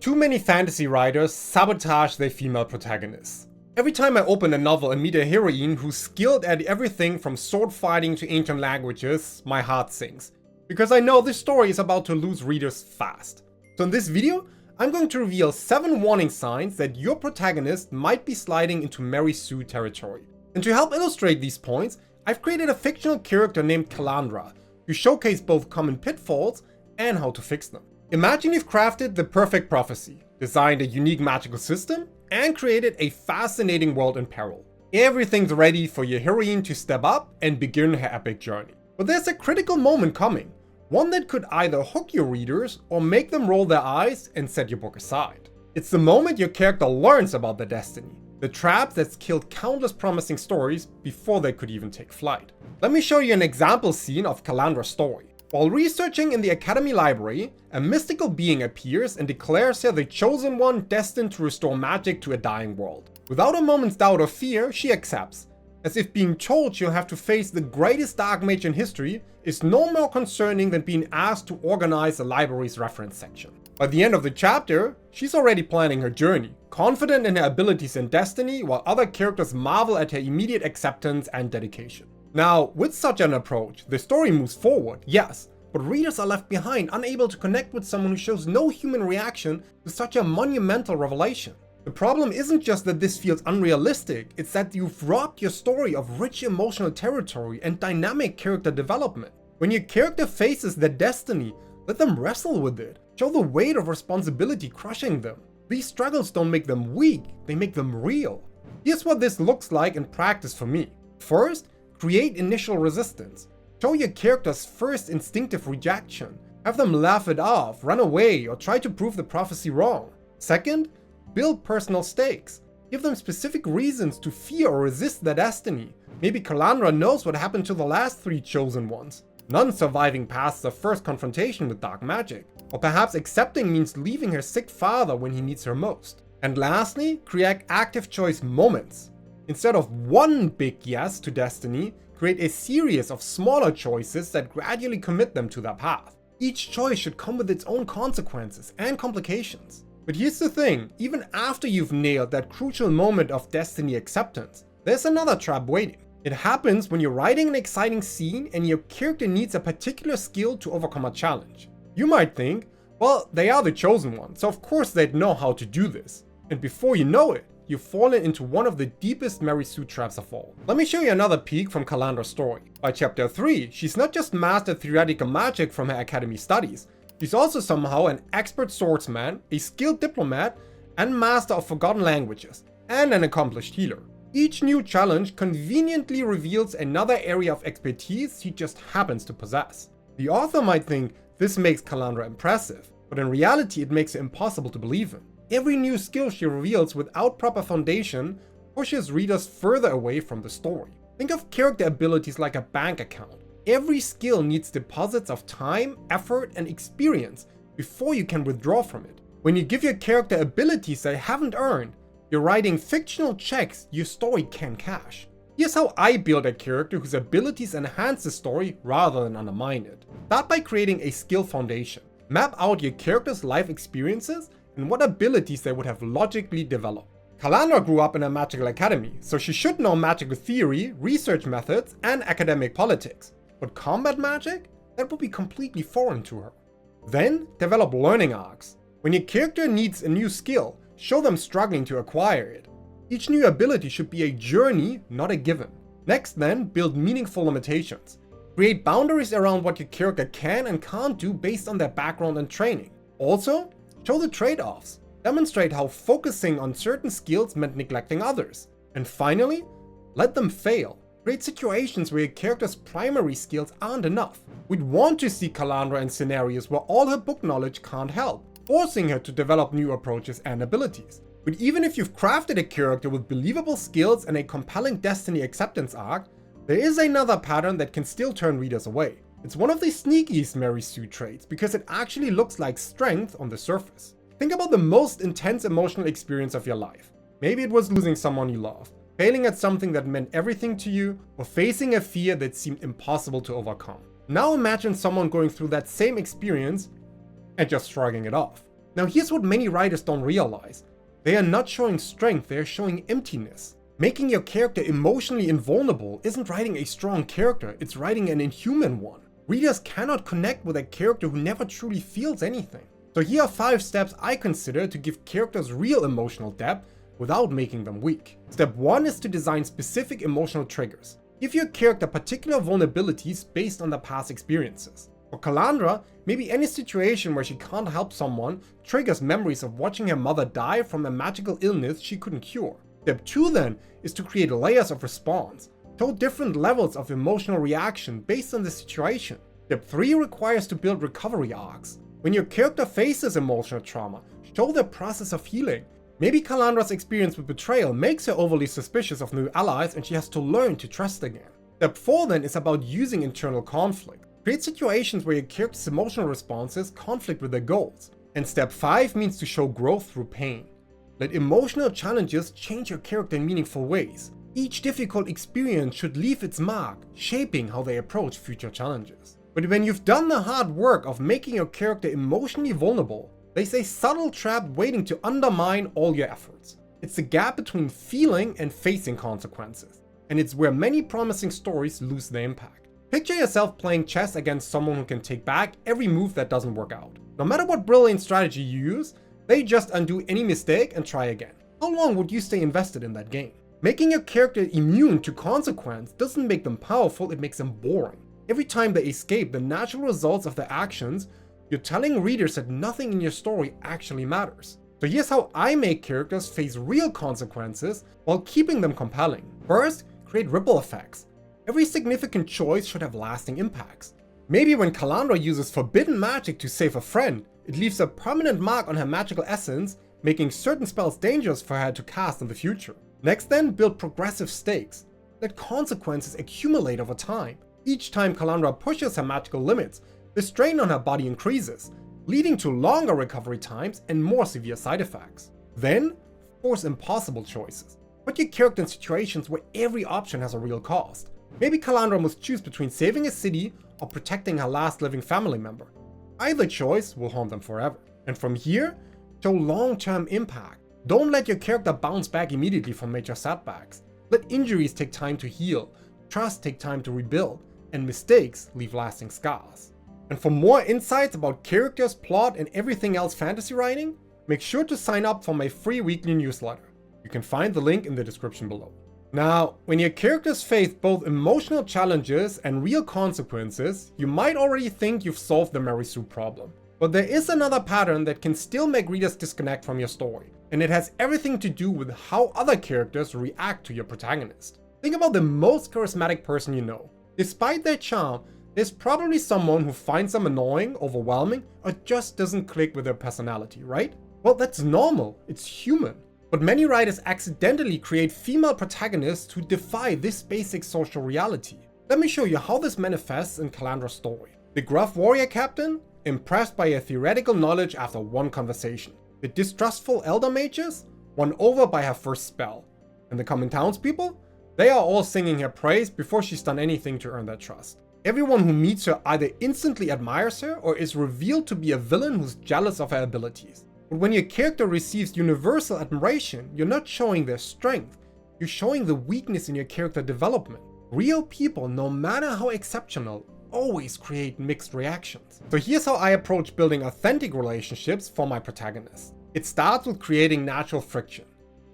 Too many fantasy writers sabotage their female protagonists. Every time I open a novel and meet a heroine who's skilled at everything from sword fighting to ancient languages, my heart sinks. Because I know this story is about to lose readers fast. So in this video, I'm going to reveal 7 warning signs that your protagonist might be sliding into Mary Sue territory. And to help illustrate these points, I've created a fictional character named Kalandra, to showcase both common pitfalls and how to fix them. Imagine you've crafted the perfect prophecy, designed a unique magical system, and created a fascinating world in peril. Everything's ready for your heroine to step up and begin her epic journey. But there's a critical moment coming, one that could either hook your readers or make them roll their eyes and set your book aside. It's the moment your character learns about their destiny, the trap that's killed countless promising stories before they could even take flight. Let me show you an example scene of Kalandra's story. While researching in the Academy Library, a mystical being appears and declares her the chosen one destined to restore magic to a dying world. Without a moment's doubt or fear, she accepts, as if being told she'll have to face the greatest dark mage in history is no more concerning than being asked to organize the library's reference section. By the end of the chapter, she's already planning her journey, confident in her abilities and destiny, while other characters marvel at her immediate acceptance and dedication. Now, with such an approach, the story moves forward, yes, but readers are left behind, unable to connect with someone who shows no human reaction to such a monumental revelation. The problem isn't just that this feels unrealistic, it's that you've robbed your story of rich emotional territory and dynamic character development. When your character faces their destiny, let them wrestle with it. Show the weight of responsibility crushing them. These struggles don't make them weak, they make them real. Here's what this looks like in practice for me. First, create initial resistance. Show your character's first instinctive rejection. Have them laugh it off, run away, or try to prove the prophecy wrong. Second, build personal stakes. Give them specific reasons to fear or resist their destiny. Maybe Kalandra knows what happened to the last 3 chosen ones, none surviving past their first confrontation with dark magic. Or perhaps accepting means leaving her sick father when he needs her most. And lastly, create active choice moments. Instead of one big yes to destiny, create a series of smaller choices that gradually commit them to their path. Each choice should come with its own consequences and complications. But here's the thing, even after you've nailed that crucial moment of destiny acceptance, there's another trap waiting. It happens when you're writing an exciting scene and your character needs a particular skill to overcome a challenge. You might think, well, they are the chosen one, so of course they'd know how to do this. And before you know it, you've fallen into one of the deepest Mary Sue traps of all. Let me show you another peek from Kalandra's story. By chapter 3, she's not just mastered theoretical magic from her academy studies, she's also somehow an expert swordsman, a skilled diplomat, and master of forgotten languages, and an accomplished healer. Each new challenge conveniently reveals another area of expertise she just happens to possess. The author might think this makes Kalandra impressive, but in reality it makes it impossible to believe in. Every new skill she reveals without proper foundation pushes readers further away from the story. Think of character abilities like a bank account. Every skill needs deposits of time, effort, and experience before you can withdraw from it. When you give your character abilities they haven't earned, you're writing fictional checks your story can't cash. Here's how I build a character whose abilities enhance the story rather than undermine it. Start by creating a skill foundation. Map out your character's life experiences and what abilities they would have logically developed. Kalandra grew up in a magical academy, so she should know magical theory, research methods, and academic politics. But combat magic? That would be completely foreign to her. Then, develop learning arcs. When your character needs a new skill, show them struggling to acquire it. Each new ability should be a journey, not a given. Next then, build meaningful limitations. Create boundaries around what your character can and can't do based on their background and training. Also, show the trade-offs. Demonstrate how focusing on certain skills meant neglecting others. And finally, let them fail. Create situations where your character's primary skills aren't enough. We'd want to see Kalandra in scenarios where all her book knowledge can't help, forcing her to develop new approaches and abilities. But even if you've crafted a character with believable skills and a compelling destiny acceptance arc, there is another pattern that can still turn readers away. It's one of the sneakiest Mary Sue traits because it actually looks like strength on the surface. Think about the most intense emotional experience of your life. Maybe it was losing someone you love, failing at something that meant everything to you, or facing a fear that seemed impossible to overcome. Now imagine someone going through that same experience and just shrugging it off. Now here's what many writers don't realize. They are not showing strength, they are showing emptiness. Making your character emotionally invulnerable isn't writing a strong character, it's writing an inhuman one. Readers cannot connect with a character who never truly feels anything. So here are 5 steps I consider to give characters real emotional depth without making them weak. Step 1 is to design specific emotional triggers. Give your character particular vulnerabilities based on their past experiences. For Kalandra, maybe any situation where she can't help someone triggers memories of watching her mother die from a magical illness she couldn't cure. Step 2 then is to create layers of response. Show different levels of emotional reaction based on the situation. Step 3 requires to build recovery arcs. When your character faces emotional trauma, show the process of healing. Maybe Kalandra's experience with betrayal makes her overly suspicious of new allies and she has to learn to trust again. Step 4 then is about using internal conflict. Create situations where your character's emotional responses conflict with their goals. And step 5 means to show growth through pain. Let emotional challenges change your character in meaningful ways. Each difficult experience should leave its mark, shaping how they approach future challenges. But when you've done the hard work of making your character emotionally vulnerable, there's a subtle trap waiting to undermine all your efforts. It's the gap between feeling and facing consequences. And it's where many promising stories lose their impact. Picture yourself playing chess against someone who can take back every move that doesn't work out. No matter what brilliant strategy you use, they just undo any mistake and try again. How long would you stay invested in that game? Making your character immune to consequence doesn't make them powerful, it makes them boring. Every time they escape the natural results of their actions, you're telling readers that nothing in your story actually matters. So here's how I make characters face real consequences while keeping them compelling. First, create ripple effects. Every significant choice should have lasting impacts. Maybe when Kalandra uses forbidden magic to save a friend, it leaves a permanent mark on her magical essence, making certain spells dangerous for her to cast in the future. Next then, build progressive stakes. Let consequences accumulate over time. Each time Kalandra pushes her magical limits, the strain on her body increases, leading to longer recovery times and more severe side effects. Then, force impossible choices. Put your character in situations where every option has a real cost. Maybe Kalandra must choose between saving a city or protecting her last living family member. Either choice will haunt them forever. And from here, show long-term impact. Don't let your character bounce back immediately from major setbacks. Let injuries take time to heal, trust take time to rebuild, and mistakes leave lasting scars. And for more insights about characters, plot, and everything else fantasy writing, make sure to sign up for my free weekly newsletter. You can find the link in the description below. Now, when your characters face both emotional challenges and real consequences, you might already think you've solved the Mary Sue problem. But there is another pattern that can still make readers disconnect from your story, and it has everything to do with how other characters react to your protagonist. Think about the most charismatic person you know. Despite their charm, there's probably someone who finds them annoying, overwhelming, or just doesn't click with their personality, right? Well, that's normal, it's human. But many writers accidentally create female protagonists who defy this basic social reality. Let me show you how this manifests in Kalandra's story. The gruff warrior captain, impressed by her theoretical knowledge after one conversation. The distrustful elder mages, won over by her first spell. And the common townspeople? They are all singing her praise before she's done anything to earn their trust. Everyone who meets her either instantly admires her or is revealed to be a villain who's jealous of her abilities. But when your character receives universal admiration, you're not showing their strength, you're showing the weakness in your character development. Real people, no matter how exceptional, always create mixed reactions. So here's how I approach building authentic relationships for my protagonists. It starts with creating natural friction.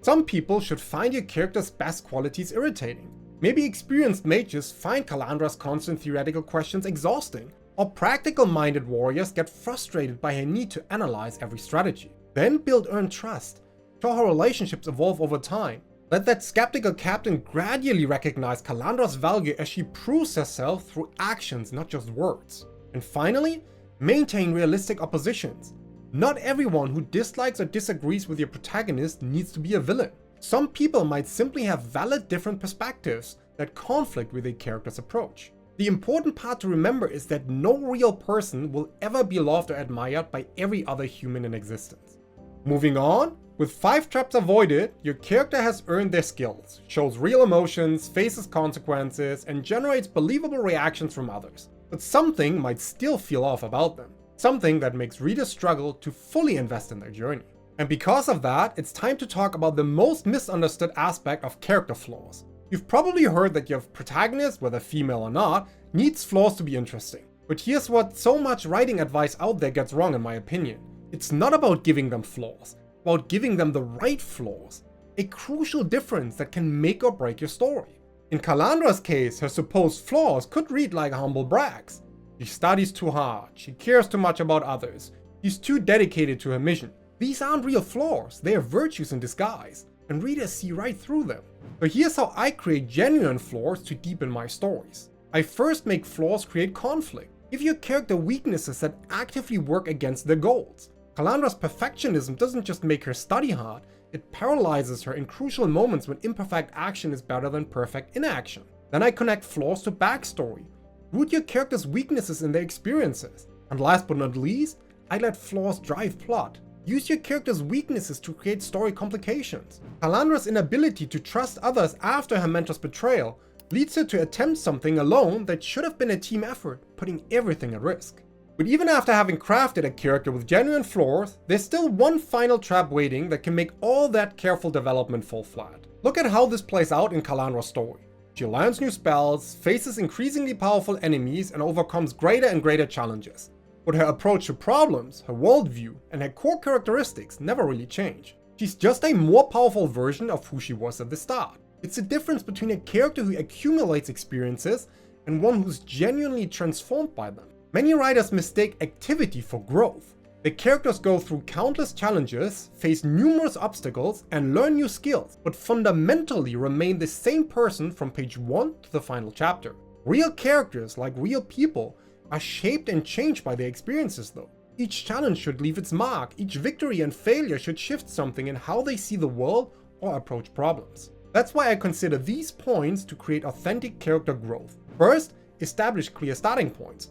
Some people should find your character's best qualities irritating. Maybe experienced mages find Kalandra's constant theoretical questions exhausting. Or practical-minded warriors get frustrated by her need to analyze every strategy. Then build earned trust. Show how relationships evolve over time. Let that skeptical captain gradually recognize Kalandra's value as she proves herself through actions, not just words. And finally, maintain realistic oppositions. Not everyone who dislikes or disagrees with your protagonist needs to be a villain. Some people might simply have valid different perspectives that conflict with a character's approach. The important part to remember is that no real person will ever be loved or admired by every other human in existence. Moving on, with 5 traps avoided, your character has earned their skills, shows real emotions, faces consequences, and generates believable reactions from others. But something might still feel off about them. something that makes readers struggle to fully invest in their journey. And because of that, it's time to talk about the most misunderstood aspect of character flaws. You've probably heard that your protagonist, whether female or not, needs flaws to be interesting. But here's what so much writing advice out there gets wrong in my opinion. It's not about giving them flaws, it's about giving them the right flaws. A crucial difference that can make or break your story. In Calandra's case, her supposed flaws could read like humble brags. She studies too hard, she cares too much about others, she's too dedicated to her mission. These aren't real flaws, they are virtues in disguise, and readers see right through them. So here's how I create genuine flaws to deepen my stories. I first make flaws create conflict. Give your character weaknesses that actively work against their goals. Calandra's perfectionism doesn't just make her study hard, it paralyzes her in crucial moments when imperfect action is better than perfect inaction. Then I connect flaws to backstory. Root your character's weaknesses in their experiences. And last but not least, I let flaws drive plot. Use your character's weaknesses to create story complications. Calandra's inability to trust others after her mentor's betrayal leads her to attempt something alone that should have been a team effort, putting everything at risk. But even after having crafted a character with genuine flaws, there's still one final trap waiting that can make all that careful development fall flat. Look at how this plays out in Calandra's story. She learns new spells, faces increasingly powerful enemies, and overcomes greater and greater challenges. But her approach to problems, her worldview, and her core characteristics never really change. She's just a more powerful version of who she was at the start. It's the difference between a character who accumulates experiences and one who's genuinely transformed by them. Many writers mistake activity for growth. The characters go through countless challenges, face numerous obstacles, and learn new skills, but fundamentally remain the same person from page 1 to the final chapter. Real characters, like real people, are shaped and changed by their experiences though. Each challenge should leave its mark, each victory and failure should shift something in how they see the world or approach problems. That's why I consider these points to create authentic character growth. First, establish clear starting points.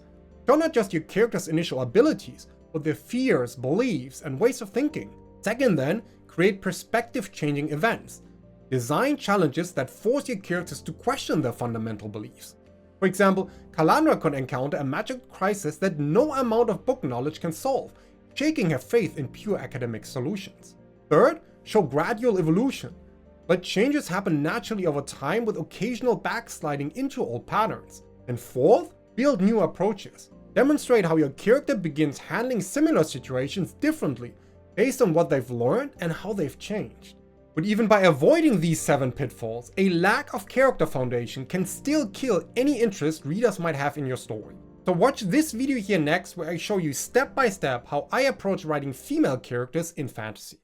Show not just your character's initial abilities, but their fears, beliefs, and ways of thinking. Second then, create perspective-changing events. Design challenges that force your characters to question their fundamental beliefs. For example, Calandra could encounter a magical crisis that no amount of book knowledge can solve, shaking her faith in pure academic solutions. Third, show gradual evolution. Let changes happen naturally over time with occasional backsliding into old patterns. And fourth, build new approaches. Demonstrate how your character begins handling similar situations differently based on what they've learned and how they've changed. But even by avoiding these 7 pitfalls, a lack of character foundation can still kill any interest readers might have in your story. So watch this video here next where I show you step by step how I approach writing female characters in fantasy.